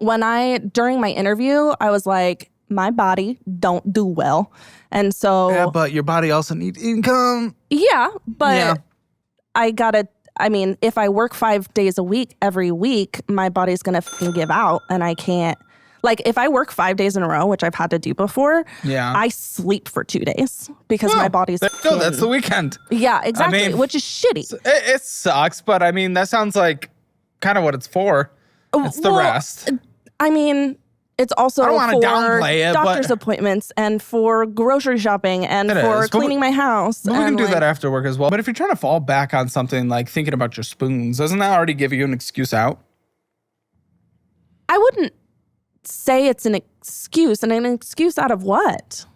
during my interview, I was like, my body don't do well. And so. Yeah, but your body also needs income. Yeah, but if I work 5 days a week, every week, my body's going to fucking give out and I can't. Like, if I work 5 days in a row, which I've had to do before, I sleep for 2 days because my body's... No, that's the weekend. Yeah, exactly, which is shitty. It sucks, but I mean, that sounds like kind of what it's for. It's the rest. I mean, it's also for downplay it, doctor's appointments and for grocery shopping and for cleaning my house. But we can do that after work as well. But if you're trying to fall back on something like thinking about your spoons, doesn't that already give you an excuse out? I wouldn't say it's an excuse. And an excuse out of what?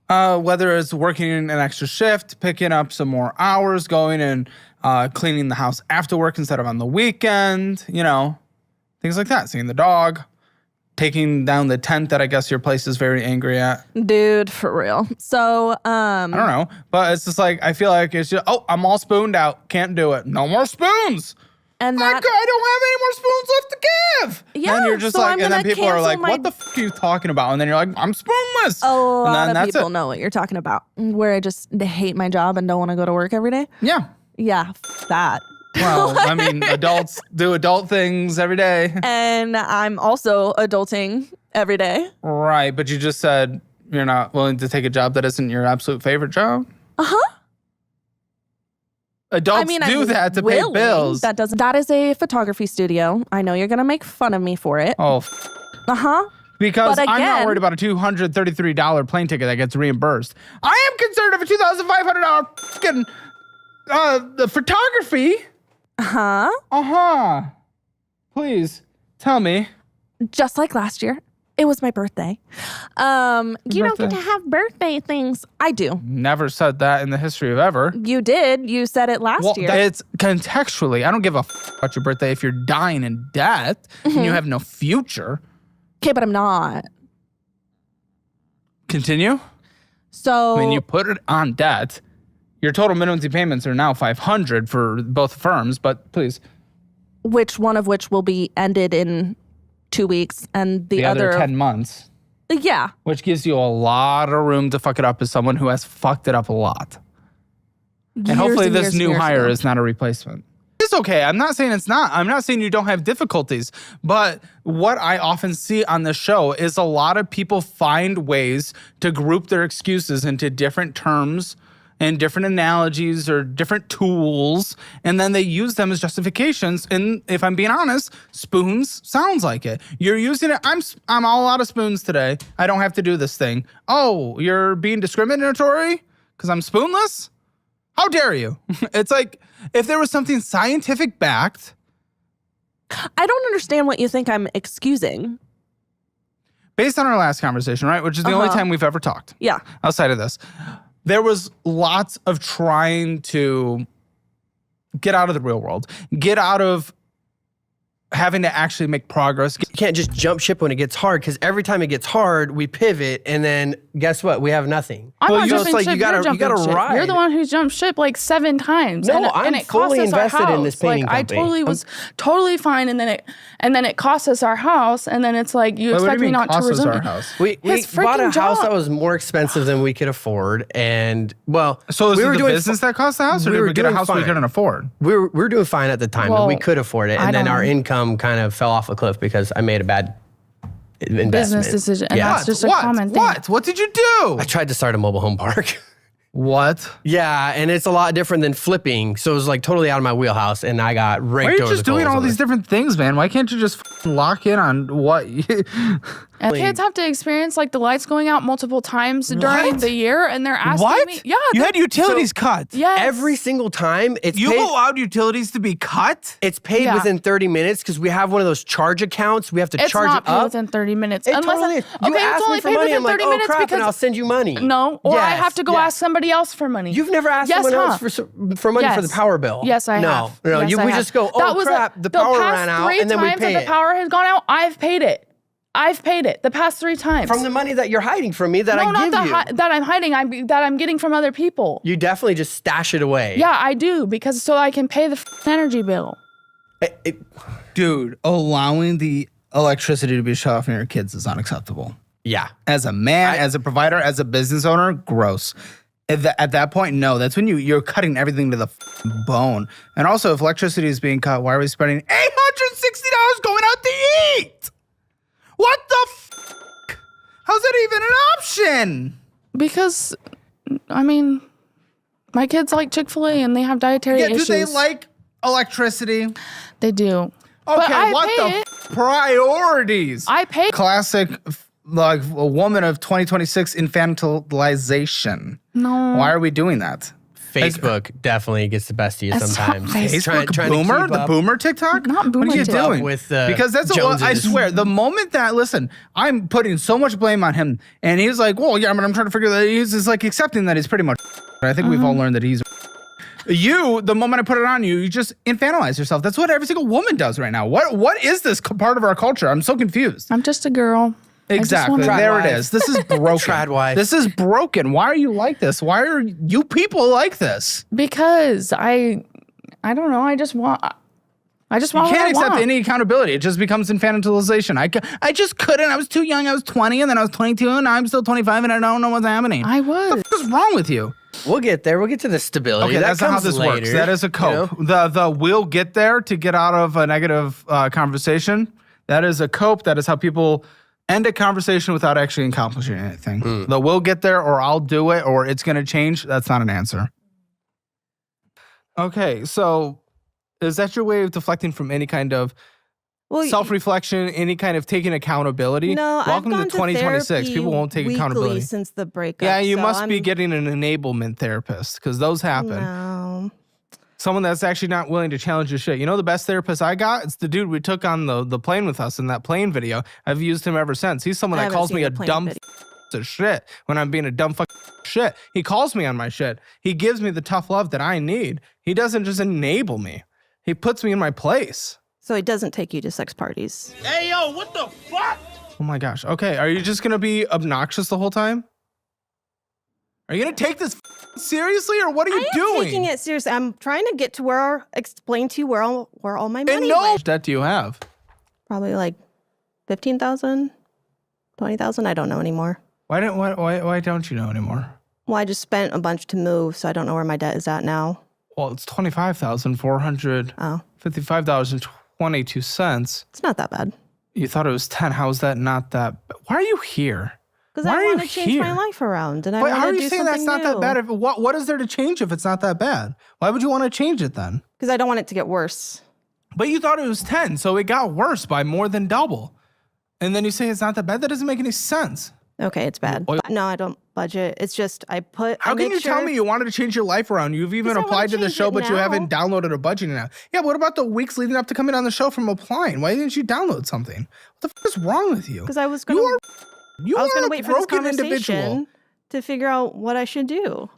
Whether it's working an extra shift, picking up some more hours, going and cleaning the house after work instead of on the weekend, things like that. Seeing the dog, taking down the tent that I guess your place is very angry at. Dude, for real. So, I don't know. But it's just like, I feel like it's just, I'm all spooned out. Can't do it. No more spoons. And I don't have any more spoons left to give. Yeah, and you're just so and then people are like, what the fuck are you talking about? And then you're like, I'm spoonless. A lot of people know what you're talking about. Where I just hate my job and don't want to go to work every day. Yeah. Yeah, that. Well, I mean, adults do adult things every day. And I'm also adulting every day. Right, but you just said you're not willing to take a job that isn't your absolute favorite job? Uh-huh. Adults do that to pay bills. That is a photography studio. I know you're going to make fun of me for it. Oh. Uh-huh. Because I'm not worried about a $233 plane ticket that gets reimbursed. I am concerned of a $2,500 fucking the photography. Uh-huh. Uh-huh. Please, tell me. Just like last year. It was my birthday. You don't get to have birthday things. I do. Never said that in the history of ever. You did. You said it last year. It's contextually. I don't give a about your birthday if you're dying in death and you have no future. Okay, but I'm not. Continue. So when you put it on debt, your total minimum payments are now $500 for both firms, but please. Which will be ended in 2 weeks, and the other 10 months. Yeah. Which gives you a lot of room to fuck it up as someone who has fucked it up a lot. And hopefully this new hire is not a replacement. It's okay. I'm not saying it's not. I'm not saying you don't have difficulties. But what I often see on this show is a lot of people find ways to group their excuses into different terms and different analogies or different tools, and then they use them as justifications. And if I'm being honest, spoons sounds like it. You're using it. I'm all out of spoons today. I don't have to do this thing. Oh, you're being discriminatory because I'm spoonless? How dare you? It's like if there was something scientific backed. I don't understand what you think I'm excusing. Based on our last conversation, right? Which is the only time we've ever talked. Yeah. Outside of this. There was lots of trying to get out of the real world, get out of having to actually make progress. You can't just jump ship when it gets hard, because every time it gets hard, we pivot, and then guess what? We have nothing. I'm not jumping like ship. you gotta ride. You're the one who's jumped ship like 7 times. No, I'm it fully cost us invested our house. in this painting I company. totally was totally fine, and then it cost us our house, and then it's like you expect me not to resume. Our house? We bought a house that was more expensive than we could afford, and so is it the business that cost the house, or did we get a house we couldn't afford? We were doing fine at the time, and we could afford it, and then our income kind of fell off a cliff because I made a bad investment. Business decision, and that's just a common thing. What did you do? I tried to start a mobile home park. What? Yeah, and it's a lot different than flipping, so it was like totally out of my wheelhouse, and I got raked over the coals. Why are you just doing all these different things, man? Why can't you just lock in on what? And kids have to experience like the lights going out multiple times during the year, and they're asking me. Yeah, you had utilities cut. Yes. Every single time it's you allowed utilities to be cut. It's paid within 30 minutes because we have one of those charge accounts. We have to charge it up within 30 minutes. It totally is. You ask me for money, I'm like, oh crap, and I'll send you money. No, or I have to go ask somebody else for money. You've never asked someone else for money for the power bill. Yes, I have. No, we just go, oh crap, the power ran out, and then we pay it. The past 3 times that the power has gone out, I've paid it. I've paid it the past 3 times. From the money that you're hiding from me that I give you. That I'm hiding, that I'm getting from other people. You definitely just stash it away. Yeah, I do, because so I can pay the energy bill. Dude, allowing the electricity to be shut off in your kids is unacceptable. Yeah. As a man, as a provider, as a business owner, gross. At that point, no. That's when you're cutting everything to the bone. And also, if electricity is being cut, why are we spending $860 going out to eat? What the fuck? How's that even an option? Because, I mean, my kids like Chick-fil-A and they have dietary issues. Do they like electricity? They do. Okay, what the priorities? I pay. Classic, like a woman of 2026 infantilization. No. Why are we doing that? Facebook definitely gets the best of you sometimes. Facebook boomer? The boomer TikTok? Not boomer What are you TikTok. doing? Because that's I swear, the moment that, listen, I'm putting so much blame on him, and he's like, well, yeah, but I'm trying to figure that he's just like accepting that he's pretty much. I think we've all learned that he's. You, the moment I put it on you, you just infantilize yourself. That's what every single woman does right now. What is this part of our culture? I'm so confused. I'm just a girl. Exactly. There it is. This is broken. Trad wife. This is broken. Why are you like this? Why are you people like this? Because I don't know. I just want. You can't accept any accountability. It just becomes infantilization. I just couldn't. I was too young. I was 20, and then I was 22, and now I'm still 25, and I don't know what's happening. I was. What the fuck is wrong with you? We'll get there. We'll get to the stability. Okay, that's not how this works. That is a cope. You know? The we'll get there to get out of a negative conversation. That is a cope. That is how people end a conversation without actually accomplishing anything. The we'll get there, or I'll do it, or it's going to change. That's not an answer. Okay, so is that your way of deflecting from any kind of self-reflection, any kind of taking accountability? No, welcome I've gone to 2026. People won't take accountability since the breakup. Yeah, you must be getting an enablement therapist because those happen. No. Someone that's actually not willing to challenge your shit. You know the best therapist I got? It's the dude we took on the plane with us in that plane video. I've used him ever since. He's someone that calls me a dumb of shit when I'm being a dumb shit. He calls me on my shit. He gives me the tough love that I need. He doesn't just enable me. He puts me in my place. So he doesn't take you to sex parties. Hey, yo, what the fuck? Oh my gosh. Okay, are you just going to be obnoxious the whole time? Are you going to take this seriously, or what are you doing? I'm taking it seriously. I'm trying to get to explain to you where all my money went. How much debt do you have? Probably like 15,000, 20,000. I don't know anymore. Why don't you know anymore? Well, I just spent a bunch to move, so I don't know where my debt is at now. Well, it's $25,455.22. It's not that bad. You thought it was 10. How is that not that bad? Why are you here? Because I want to change my life around, and I want to do something new. How are you saying that's not that bad? What is there to change if it's not that bad? Why would you want to change it then? Because I don't want it to get worse. But you thought it was 10, so it got worse by more than double. And then you say it's not that bad? That doesn't make any sense. Okay, it's bad. No, I don't budget. It's just How can you tell me you wanted to change your life around? You've even applied to the show, but you haven't downloaded a budgeting app. Yeah, what about the weeks leading up to coming on the show from applying? Why didn't you download something? What the fuck is wrong with you? Because I was going to... I was going to wait for this conversation to figure out what I should do.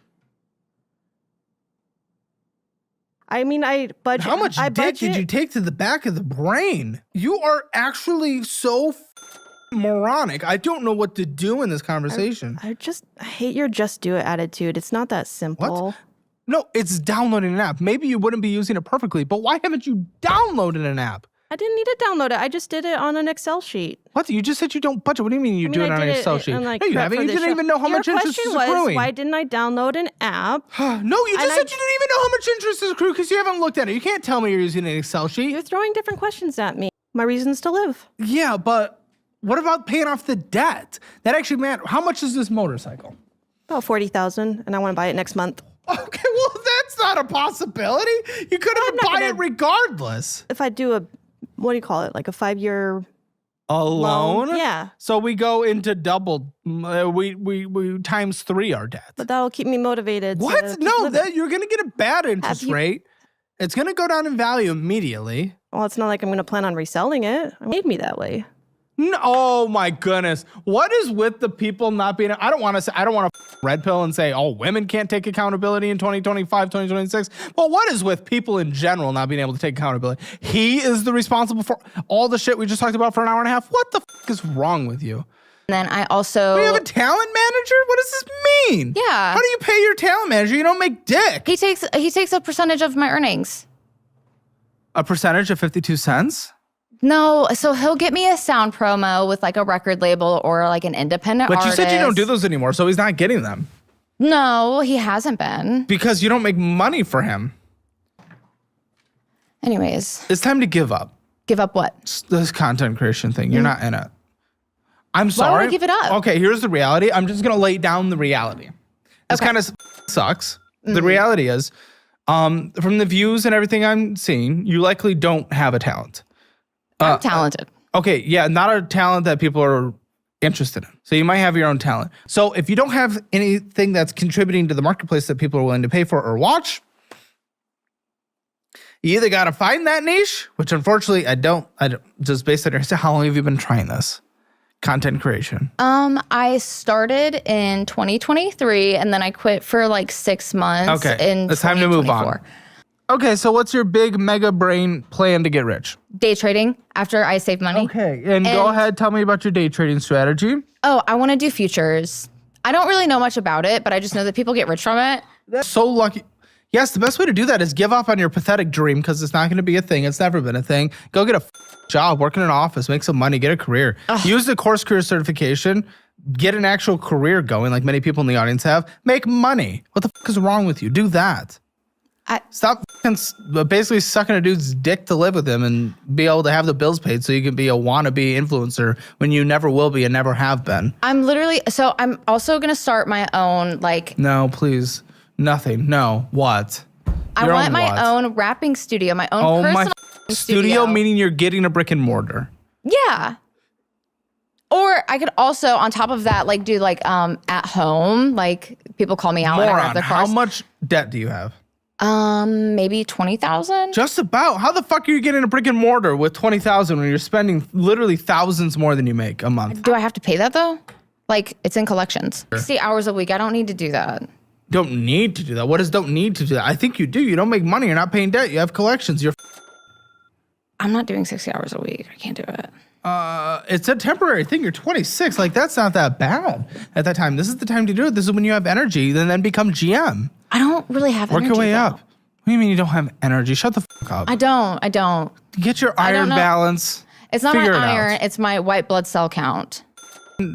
I mean, I budget. How much dick did you take to the back of the brain? You are actually so moronic. I don't know what to do in this conversation. I hate your just do it attitude. It's not that simple. What? No, it's downloading an app. Maybe you wouldn't be using it perfectly, but why haven't you downloaded an app? I didn't need to download it. I just did it on an Excel sheet. What? You just said you don't budget. What do you mean you do it on an Excel sheet? No, you haven't. You didn't even know how much interest is accruing. Your question was, why didn't I download an app? No, you just said you didn't even know how much interest is accruing because you haven't looked at it. You can't tell me you're using an Excel sheet. You're throwing different questions at me. My reasons to live. Yeah, but what about paying off the debt? That actually matters. How much is this motorcycle? About $40,000, and I want to buy it next month. Okay, well, that's not a possibility. You could have bought it regardless. If I do what do you call it? Like a 5-year loan? Yeah. So we go into double. We times 3 our debt. But that'll keep me motivated. What? No, you're gonna get a bad interest rate. It's gonna go down in value immediately. Well, it's not like I'm gonna plan on reselling it. It made me that way. No, oh my goodness. What is with the people not being, I don't want to red pill and say, oh, women can't take accountability in 2025, 2026. Well, what is with people in general not being able to take accountability? He is the responsible for all the shit we just talked about for an hour and a half. What the is wrong with you? And then I also... We have a talent manager? What does this mean? Yeah. How do you pay your talent manager? You don't make dick. He takes a percentage of my earnings. A percentage of 52 cents? No, so he'll get me a sound promo with like a record label or like an independent artist. But you said you don't do those anymore, so he's not getting them. No, he hasn't been. Because you don't make money for him. Anyways. It's time to give up. Give up what? This content creation thing. You're not in it. I'm sorry. Why would I give it up? Okay, here's the reality. I'm just going to lay down the reality. This kind of sucks. The reality is, from the views and everything I'm seeing, you likely don't have a talent. I'm talented. Okay, yeah, not a talent that people are interested in. So you might have your own talent. So if you don't have anything that's contributing to the marketplace that people are willing to pay for or watch, you either got to find that niche, which unfortunately I don't just based on how long have you been trying this? Content creation. I started in 2023 and then I quit for like 6 months. Okay, it's time to move on. Okay, so what's your big mega brain plan to get rich? Day trading after I save money. Okay, and go ahead, tell me about your day trading strategy. Oh, I want to do futures. I don't really know much about it, but I just know that people get rich from it. That's so lucky. Yes, the best way to do that is give up on your pathetic dream because it's not going to be a thing. It's never been a thing. Go get a job, work in an office, make some money, get a career. Use the course career certification, get an actual career going like many people in the audience have. Make money. What the is wrong with you? Do that. Stop basically sucking a dude's dick to live with him and be able to have the bills paid so you can be a wannabe influencer when you never will be and never have been. I'm also going to start my own No, please. Nothing. No. What? I want my own rapping studio, my own personal studio, meaning you're getting a brick and mortar. Yeah. Or I could also, on top of that, do at home. Like people call me out when I have their cars. How much debt do you have? Maybe 20,000. Just about. How the fuck are you getting a brick and mortar with 20,000 when you're spending literally thousands more than you make a month? Do I have to pay that though? It's in collections. 60 hours a week. I don't need to do that. Don't need to do that. What does don't need to do that? I think you do. You don't make money. You're not paying debt. You have collections. I'm not doing 60 hours a week. I can't do it. It's a temporary thing. You're 26. That's not that bad at that time. This is the time to do it. This is when you have energy. Then become GM. I don't really have energy. Work your way up. What do you mean you don't have energy? Shut the fuck up. I don't. Get your iron balance. It's not my iron. It's my white blood cell count.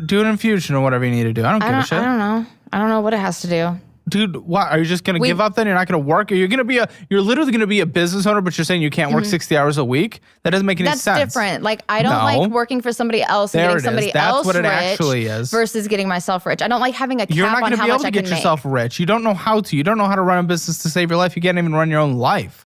Do an infusion or whatever you need to do. I don't give a shit. I don't know. I don't know what it has to do. Dude, what? Are you just going to give up then? You're not going to work? You're literally going to be a business owner, but you're saying you can't work 60 hours a week? That doesn't make any sense. That's different. I don't like working for somebody else and getting somebody else rich actually is. Versus getting myself rich. I don't like having a cap You're not on going to how be able much to get yourself rich. You don't know how to. You don't know how to run a business to save your life. You can't even run your own life.